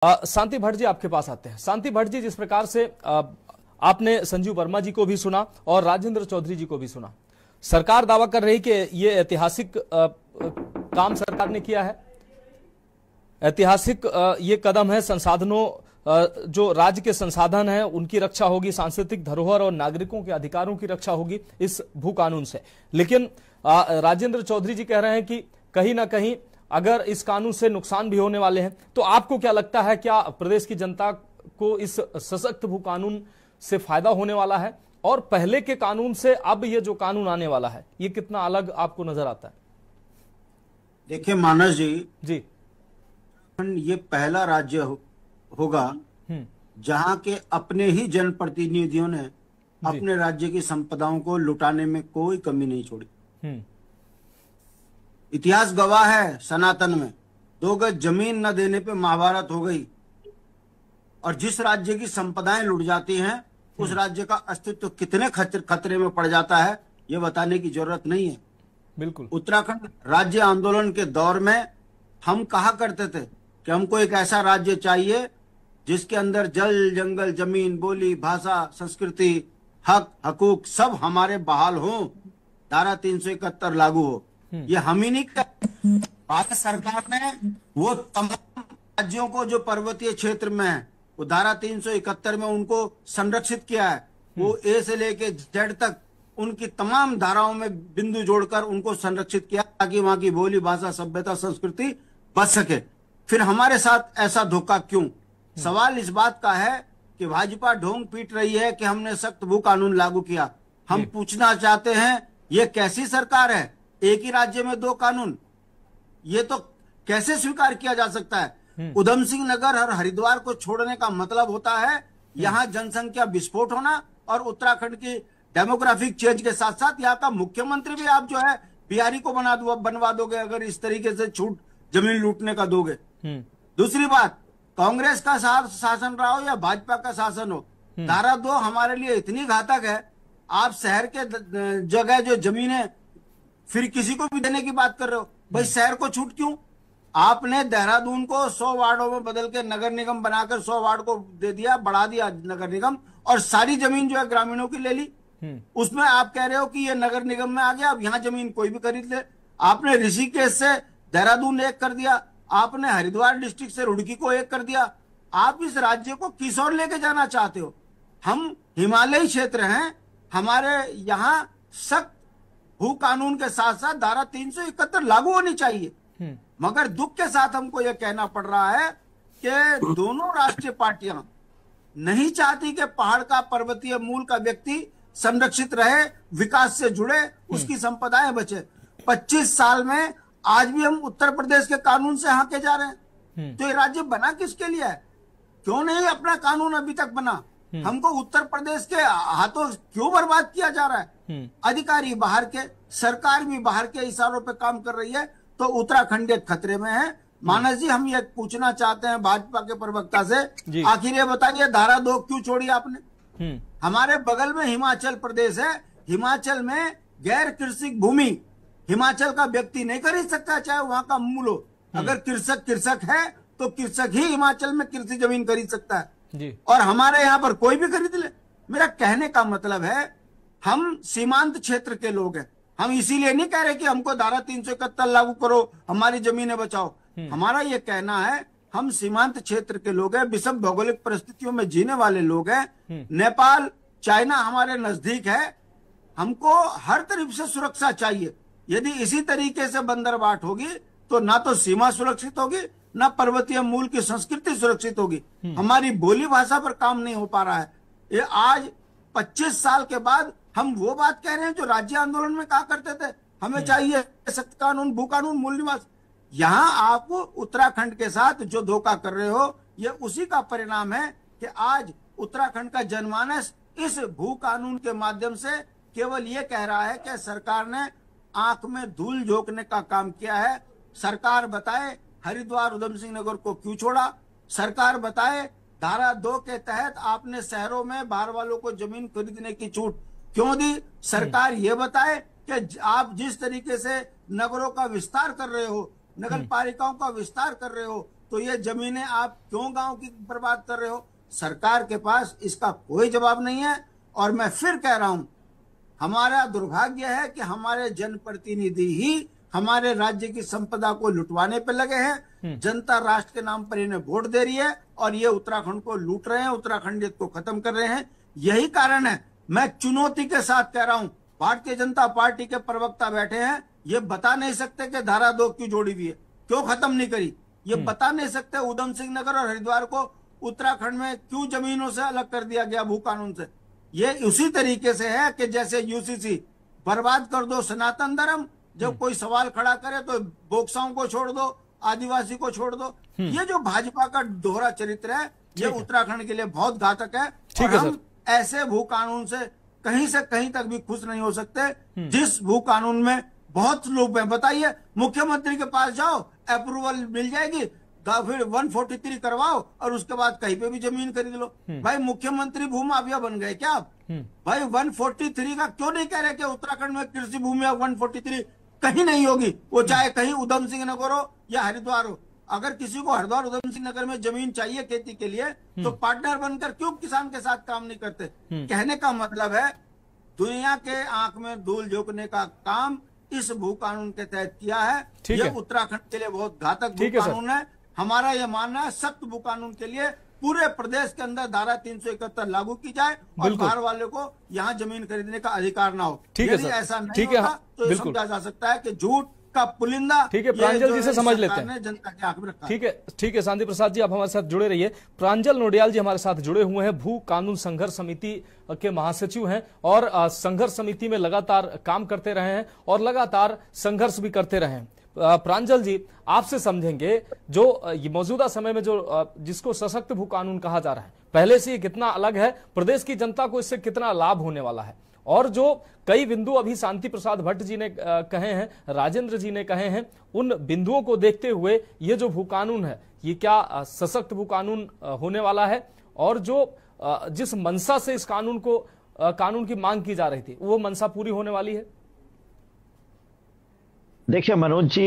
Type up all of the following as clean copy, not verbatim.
शांति भट्ट जी आपके पास आते हैं। शांति भट्ट जी, जिस प्रकार से आपने संजीव वर्मा जी को भी सुना और राजेंद्र चौधरी जी को भी सुना, सरकार दावा कर रही कि ये ऐतिहासिक काम सरकार ने किया है, ऐतिहासिक ये कदम है, संसाधनों जो राज्य के संसाधन हैं उनकी रक्षा होगी, सांस्कृतिक धरोहर और नागरिकों के अधिकारों की रक्षा होगी इस भू कानून से। लेकिन राजेंद्र चौधरी जी कह रहे हैं कि कहीं ना कहीं अगर इस कानून से नुकसान भी होने वाले हैं, तो आपको क्या लगता है, क्या प्रदेश की जनता को इस सशक्त भू कानून से फायदा होने वाला है? और पहले के कानून से अब ये जो कानून आने वाला है, ये कितना अलग आपको नजर आता है? देखिए मानस जी, ये पहला राज्य होगा जहां के अपने ही जनप्रतिनिधियों ने अपने राज्य की संपदाओं को लुटाने में कोई कमी नहीं छोड़ी। इतिहास गवाह है, सनातन में 2 गज जमीन न देने पे महाभारत हो गई। और जिस राज्य की संपदाएं लुट जाती हैं, उस राज्य का अस्तित्व कितने खतरे में पड़ जाता है, ये बताने की जरूरत नहीं है। बिल्कुल। उत्तराखंड राज्य आंदोलन के दौर में हम कहा करते थे कि हमको एक ऐसा राज्य चाहिए जिसके अंदर जल, जंगल, जमीन, बोली, भाषा, संस्कृति, हक, हकूक सब हमारे बहाल हो, धारा 371 लागू हो। ये हम ही नहीं कर, भारत सरकार ने वो तमाम राज्यों को जो पर्वतीय क्षेत्र में है, वो धारा 371 में उनको संरक्षित किया है। वो ए से लेके जेड तक उनकी तमाम धाराओं में बिंदु जोड़कर उनको संरक्षित किया ताकि वहां की बोली, भाषा, सभ्यता, संस्कृति बच सके। फिर हमारे साथ ऐसा धोखा क्यों? सवाल इस बात का है कि भाजपा ढोंग पीट रही है कि हमने सख्त भू कानून लागू किया। हम पूछना चाहते हैं, ये कैसी सरकार है? एक ही राज्य में 2 कानून, ये तो कैसे स्वीकार किया जा सकता है? उधम सिंह नगर और हरिद्वार को छोड़ने का मतलब होता है यहाँ जनसंख्या विस्फोट होना और उत्तराखंड की डेमोग्राफिक चेंज के साथ साथ यहाँ का मुख्यमंत्री भी आप जो है बिहारी को बनवा दोगे अगर इस तरीके से छूट जमीन लूटने का दोगे। दूसरी बात, कांग्रेस का शासन रहा हो या भाजपा का शासन हो, धारा 2 हमारे लिए इतनी घातक है। आप शहर के जगह जो जमीनें फिर किसी को भी देने की बात कर रहे हो, भाई शहर को छूट क्यों? आपने देहरादून को 100 वार्डों में बदल के नगर निगम बनाकर 100 वार्ड को दे दिया, बढ़ा दिया नगर निगम, और सारी जमीन जो है ग्रामीणों की ले ली। उसमें आप कह रहे हो कि ये नगर निगम में आ गया, अब यहाँ जमीन कोई भी खरीद ले। आपने ऋषिकेश से देहरादून एक कर दिया, आपने हरिद्वार डिस्ट्रिक्ट से रुड़की को एक कर दिया। आप इस राज्य को किस ओर लेके जाना चाहते हो? हम हिमालयी क्षेत्र हैं, हमारे यहाँ सख्त भू कानून के साथ साथ धारा 371 लागू होनी चाहिए। मगर दुख के साथ हमको यह कहना पड़ रहा है कि दोनों राष्ट्रीय पार्टियां नहीं चाहती कि पहाड़ का, पर्वतीय मूल का व्यक्ति संरक्षित रहे, विकास से जुड़े, उसकी संपदाएं बचे। 25 साल में आज भी हम उत्तर प्रदेश के कानून से हाके जा रहे हैं। तो ये राज्य बना किसके लिए है? क्यों नहीं अपना कानून अभी तक बना? हमको उत्तर प्रदेश के हाथों क्यों बर्बाद किया जा रहा है? अधिकारी बाहर के, सरकार भी बाहर के इशारों पे काम कर रही है, तो उत्तराखंड एक खतरे में है। मानस जी, हम ये पूछना चाहते हैं भाजपा के प्रवक्ता से, आखिर ये बताइए धारा 2 क्यों छोड़ी आपने? हमारे बगल में हिमाचल प्रदेश है, हिमाचल में गैर कृषि भूमि हिमाचल का व्यक्ति नहीं खरीद सकता, चाहे वहां का मूल हो। अगर कृषक है तो कृषक ही हिमाचल में कृषि जमीन खरीद सकता है जी। और हमारे यहाँ पर कोई भी खरीद ले। मेरा कहने का मतलब है, हम सीमांत क्षेत्र के लोग हैं। हम इसीलिए नहीं कह रहे कि हमको धारा 371 लागू करो, हमारी जमीनें बचाओ। हमारा ये कहना है, हम सीमांत क्षेत्र के लोग हैं, विषम भौगोलिक परिस्थितियों में जीने वाले लोग हैं। नेपाल, चाइना हमारे नजदीक है, हमको हर तरफ से सुरक्षा चाहिए। यदि इसी तरीके से बंदरबाट होगी तो ना तो सीमा सुरक्षित होगी, ना पर्वतीय मूल की संस्कृति सुरक्षित होगी। हमारी बोली भाषा पर काम नहीं हो पा रहा है। ये आज 25 साल के बाद हम वो बात कह रहे हैं जो राज्य आंदोलन में कहा करते थे, हमें चाहिए सख्त कानून, भू कानून, मूल निवास। यहाँ आप उत्तराखंड के साथ जो धोखा कर रहे हो, ये उसी का परिणाम है कि आज उत्तराखंड का जनमानस इस भू कानून के माध्यम से केवल ये कह रहा है कि सरकार ने आंख में धूल झोंकने का काम किया है। सरकार बताए हरिद्वार, उधम सिंह नगर को क्यों छोड़ा? सरकार बताए धारा 2 के तहत आपने शहरों में बाहर वालों को जमीन खरीदने की छूट क्यों दी? सरकार ये बताए कि आप जिस तरीके से नगरों का विस्तार कर रहे हो, नगर पालिकाओं का विस्तार कर रहे हो, तो ये जमीनें आप क्यों गांव की बर्बाद कर रहे हो? सरकार के पास इसका कोई जवाब नहीं है। और मैं फिर कह रहा हूं, हमारा दुर्भाग्य है कि हमारे जनप्रतिनिधि ही हमारे राज्य की संपदा को लुटवाने पर लगे हैं। जनता राष्ट्र के नाम पर इन्हें वोट दे रही है और ये उत्तराखंड को लूट रहे हैं, उत्तराखंडियत को खत्म कर रहे हैं। यही कारण है, मैं चुनौती के साथ कह रहा हूं, भारतीय जनता पार्टी के प्रवक्ता बैठे हैं, ये बता नहीं सकते कि धारा 2 क्यों जोड़ी हुई है, क्यों खत्म नहीं करी। ये बता नहीं सकते उधम सिंह नगर और हरिद्वार को उत्तराखंड में क्यों जमीनों से अलग कर दिया गया भू कानून से। ये उसी तरीके से है कि जैसे यूसीसी बर्बाद कर दो सनातन धर्म, जब कोई सवाल खड़ा करे तो बोक्साओं को छोड़ दो, आदिवासी को छोड़ दो। ये जो भाजपा का दोहरा चरित्र है, ये उत्तराखंड के लिए बहुत घातक है। और हम ऐसे भू कानून से कहीं तक भी खुश नहीं हो सकते जिस भू कानून में बहुत लोग हैं। बताइए, मुख्यमंत्री के पास जाओ, अप्रूवल मिल जाएगी, फिर 143 करवाओ और उसके बाद कहीं पे भी जमीन खरीद लो। भाई मुख्यमंत्री भूमाफिया बन गए क्या आप? भाई 143 का क्यों नहीं कह रहे कि उत्तराखंड में कृषि भूमि 143 कहीं नहीं होगी, वो चाहे कहीं उधम सिंह नगर हो या हरिद्वार हो। अगर किसी को हरिद्वार उधम सिंह नगर में जमीन चाहिए खेती के लिए, तो पार्टनर बनकर क्यों किसान के साथ काम नहीं करते? कहने का मतलब है, दुनिया के आंख में धूल झोंकने का काम इस भू कानून के तहत किया है। यह उत्तराखंड के लिए बहुत घातक भू कानून है। हमारा यह मानना है, सख्त भू कानून के लिए पूरे प्रदेश के अंदर धारा 371 लागू की जाए और बाहर वाले को यहाँ जमीन खरीदने का अधिकार ना हो। यदि ऐसा नहीं होता तो ये समझा जा सकता है कि झूठ का पुलिंदा। ठीक है, प्रांजल जी से समझ लेते हैं। जनता के आंख में रखा। ठीक है शांति प्रसाद जी, आप हमारे साथ जुड़े रहिए। प्रांजल नोडियाल जी हमारे साथ जुड़े हुए हैं, भू कानून संघर्ष समिति के महासचिव हैं और संघर्ष समिति में लगातार काम करते रहे हैं और लगातार संघर्ष भी करते रहे हैं। प्रांजल जी, आपसे समझेंगे, जो मौजूदा समय में जो जिसको सशक्त भू कानून कहा जा रहा है, पहले से ये कितना अलग है, प्रदेश की जनता को इससे कितना लाभ होने वाला है, और जो कई बिंदु अभी शांति प्रसाद भट्ट जी ने कहे हैं, राजेंद्र जी ने कहे हैं, उन बिंदुओं को देखते हुए ये जो भू कानून है, ये क्या सशक्त भू कानून होने वाला है, और जो जिस मंशा से इस कानून की मांग की जा रही थी, वो मंशा पूरी होने वाली है? देखिए मनोज जी,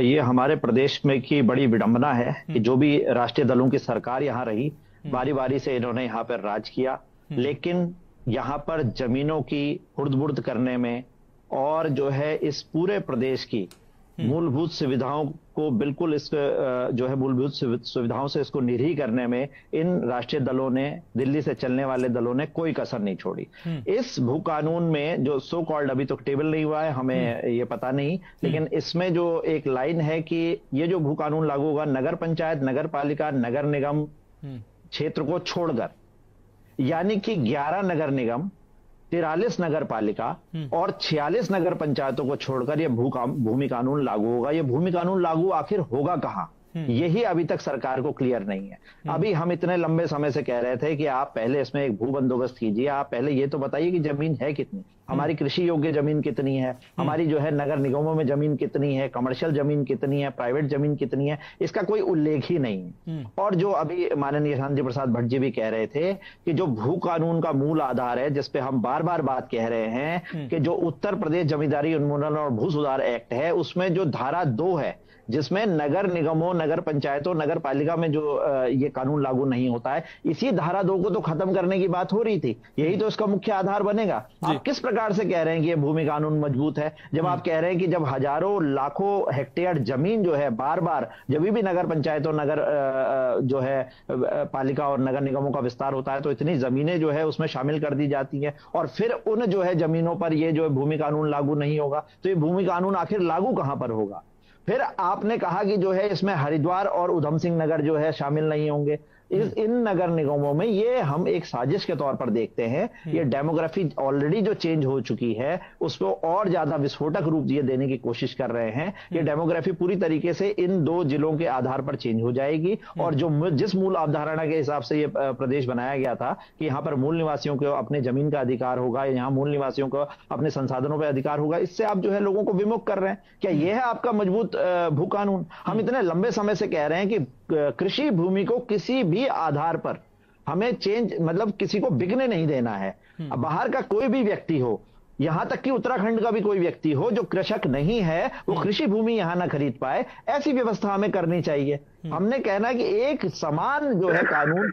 ये हमारे प्रदेश में की बड़ी विडंबना है कि जो भी राष्ट्रीय दलों की सरकार यहाँ रही, बारी बारी से इन्होंने यहाँ पर राज किया, लेकिन यहाँ पर जमीनों की हुर्द-बुर्द करने में और जो है इस पूरे प्रदेश की मूलभूत सुविधाओं को बिल्कुल इस जो है मूलभूत सुविधाओं से इसको निरीह करने में इन राष्ट्रीय दलों ने, दिल्ली से चलने वाले दलों ने कोई कसर नहीं छोड़ी। इस भू कानून में जो सो कॉल्ड, अभी तो टेबल नहीं हुआ है, हमें ये पता नहीं, लेकिन इसमें जो एक लाइन है कि ये जो भू कानून लागू होगा नगर पंचायत, नगर पालिका, नगर निगम क्षेत्र को छोड़कर, यानी कि 11 नगर निगम, 43 नगर पालिका और 46 नगर पंचायतों को छोड़कर यह भूमि कानून लागू होगा। यह भूमि कानून लागू आखिर होगा कहां, यही अभी तक सरकार को क्लियर नहीं है। अभी हम इतने लंबे समय से कह रहे थे कि आप पहले इसमें एक भू बंदोबस्त कीजिए, आप पहले ये तो बताइए कि जमीन है कितनी, हमारी कृषि योग्य जमीन कितनी है, हमारी जो है नगर निगमों में जमीन कितनी है, कमर्शियल जमीन कितनी है, प्राइवेट जमीन कितनी है, इसका कोई उल्लेख ही नहीं है। और जो अभी माननीय शांति प्रसाद भट्ट जी भी कह रहे थे कि जो भू कानून का मूल आधार है, जिसपे हम बार बार बात कह रहे हैं कि जो उत्तर प्रदेश जमींदारी उन्मूलन और भू सुधार एक्ट है, उसमें जो धारा 2 है, जिसमें नगर निगमों, नगर पंचायतों, नगर पालिका में जो ये कानून लागू नहीं होता है, इसी धारा 2 को तो खत्म करने की बात हो रही थी, यही तो इसका मुख्य आधार बनेगा। आप किस प्रकार से कह रहे हैं कि ये भूमि कानून मजबूत है, जब आप कह रहे हैं कि जब हजारों लाखों हेक्टेयर जमीन जो है बार बार जब भी नगर पंचायतों, नगर जो है पालिका और नगर निगमों का विस्तार होता है, तो इतनी जमीनें जो है उसमें शामिल कर दी जाती है, और फिर उन जो है जमीनों पर ये जो भूमि कानून लागू नहीं होगा, तो ये भूमि कानून आखिर लागू कहां पर होगा? फिर आपने कहा कि जो है इसमें हरिद्वार और उधम सिंह नगर जो है शामिल नहीं होंगे। इन नगर निगमों में ये हम एक साजिश के तौर पर देखते हैं। ये डेमोग्राफी ऑलरेडी जो चेंज हो चुकी है उसको और ज्यादा विस्फोटक रूप ये देने की कोशिश कर रहे हैं। ये डेमोग्राफी पूरी तरीके से इन 2 जिलों के आधार पर चेंज हो जाएगी, और जो जिस मूल अवधारणा के हिसाब से ये प्रदेश बनाया गया था कि यहाँ पर मूल निवासियों को अपने जमीन का अधिकार होगा, यहाँ मूल निवासियों को अपने संसाधनों पर अधिकार होगा, इससे आप जो है लोगों को विमुख कर रहे हैं। क्या यह है आपका मजबूत भू कानून? हम इतने लंबे समय से कह रहे हैं कि कृषि भूमि को किसी भी आधार पर हमें चेंज, मतलब किसी को बिकने नहीं देना है। बाहर का कोई भी व्यक्ति हो यहां तक कि उत्तराखंड का भी कोई व्यक्ति हो जो कृषक नहीं है, वो कृषि भूमि यहां ना खरीद पाए, ऐसी व्यवस्था हमें करनी चाहिए। हमने कहना है कि एक समान जो है कानून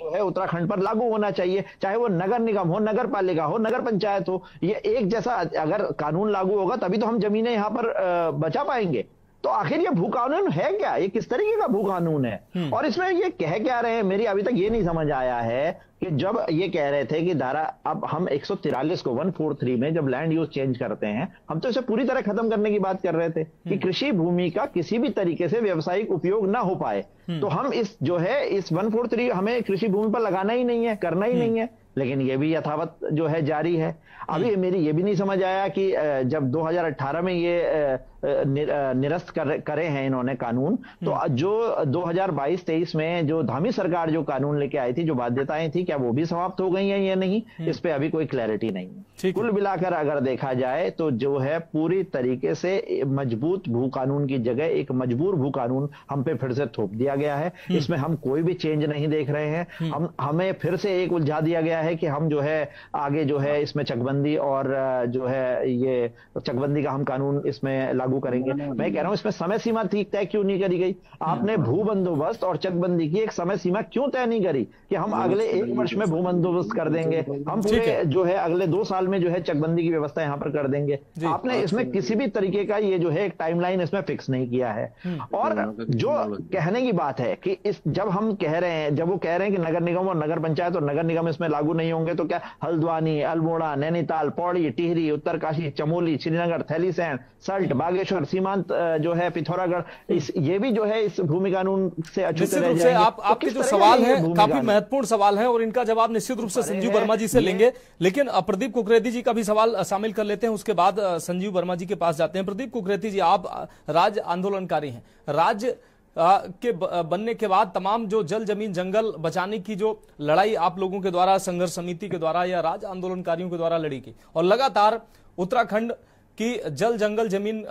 जो है उत्तराखंड पर लागू होना चाहिए, चाहे वो नगर निगम हो, नगर पालिका हो, नगर पंचायत हो, ये एक जैसा अगर कानून लागू होगा तभी तो हम जमीनें यहां पर बचा पाएंगे। तो आखिर ये भू कानून है क्या, ये किस तरीके का भू कानून है और इसमें ये कह क्या रहे हैं, मेरी अभी तक ये नहीं समझ आया है कि जब ये कह रहे थे कि धारा अब हम 143 को 143 में जब लैंड यूज चेंज करते हैं, हम तो इसे पूरी तरह खत्म करने की बात कर रहे थे कि कृषि भूमि का किसी भी तरीके से व्यावसायिक उपयोग ना हो पाए। तो हम इस जो है इस 143 हमें कृषि भूमि पर लगाना ही नहीं है, करना ही नहीं है, लेकिन ये भी यथावत जो है जारी है। अभी मेरी ये भी नहीं समझ आया कि जब 2018 में ये निरस्त करे हैं इन्होंने कानून, तो जो 2022-23 में जो धामी सरकार जो कानून लेके आई थी, जो बाध्यताएं थी, क्या वो भी समाप्त हो गई हैं या नहीं, इस पे अभी कोई क्लैरिटी नहीं है। कुल मिलाकर अगर देखा जाए तो जो है पूरी तरीके से मजबूत भू कानून की जगह एक मजबूर भू कानून हम पे फिर से थोप दिया गया है। इसमें हम कोई भी चेंज नहीं देख रहे हैं। हमें फिर से एक उलझा दिया गया है कि हम जो है आगे जो है इसमें चकबंदी और जो है ये चकबंदी का हम कानून इसमें लागू करेंगे। मैं कह रहा हूं इसमें समय सीमा तय क्यों नहीं करी गई? आपने भू बंदोबस्त और चकबंदी की एक समय सीमा क्यों तय नहीं करी कि हम अगले 1 वर्ष में भू बंदोबस्त कर देंगे, हम पूरे जो है अगले 2 साल में जो है चकबंदी की व्यवस्था यहां पर कर देंगे। आपने इसमें किसी भी तरीके का ये जो है एक टाइमलाइन इसमें फिक्स नहीं किया है। और जो कहने की बात है कि इस जब हम कह रहे हैं, जब वो कह रहे हैं कि नगर निगम और नगर पंचायत और नगर निगम इसमें लागू नहीं होंगे, तो क्या हल्द्वानी, अल्मोड़ा, नैनीताल, पौड़ी, टिहरी, उत्तरकाशी, चमोली, श्रीनगर, थैलीसैंण, सल्ट, बागेश्वर, सीमांत जो है पिथौरागढ़, ये भी जो है इस भूमि कानून से अछूते रह जाएंगे। आपके जो सवाल है काफी महत्वपूर्ण सवाल है और इनका जवाब निश्चित रूप से संजीव वर्मा जी से लेंगे, लेकिन प्रदीप कुकरेती जी का भी सवाल शामिल कर लेते हैं, उसके बाद संजीव वर्मा जी के पास जाते हैं। प्रदीप कुकरेती जी, आप राज्य आंदोलनकारी हैं। राज्य के बनने के बाद तमाम जो जल जमीन जंगल बचाने की जो लड़ाई आप लोगों के द्वारा, संघर्ष समिति के द्वारा या राज्य आंदोलनकारियों के द्वारा लड़ी गई, और लगातार उत्तराखंड की जल जंगल जमीन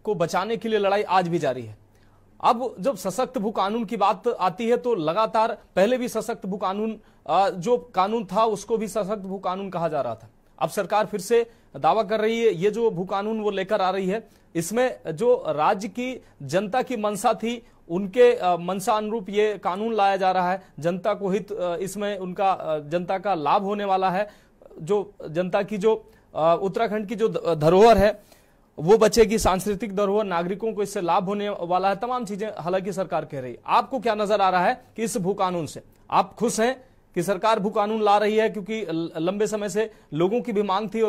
को बचाने के लिए लड़ाई आज भी जारी है। अब जब सशक्त भू कानून की बात आती है तो लगातार पहले भी सशक्त भू कानून जो कानून था उसको भी सशक्त भू कानून कहा जा रहा था। अब सरकार फिर से दावा कर रही है ये जो भू कानून वो लेकर आ रही है, इसमें जो राज्य की जनता की मंशा थी उनके मंशा अनुरूप ये कानून लाया जा रहा है। जनता को हित इसमें उनका जनता का लाभ होने वाला है। जो जनता की जो उत्तराखंड की जो धरोहर है वो बचेगी, सांस्कृतिक धरोहर, नागरिकों को इससे लाभ होने वाला है, तमाम चीजें हालांकि सरकार कह रही है। आपको क्या नजर आ रहा है कि इस भू कानून से आप खुश हैं कि सरकार भू कानून ला रही है? क्योंकि लंबे समय से लोगों की भी मांग थी।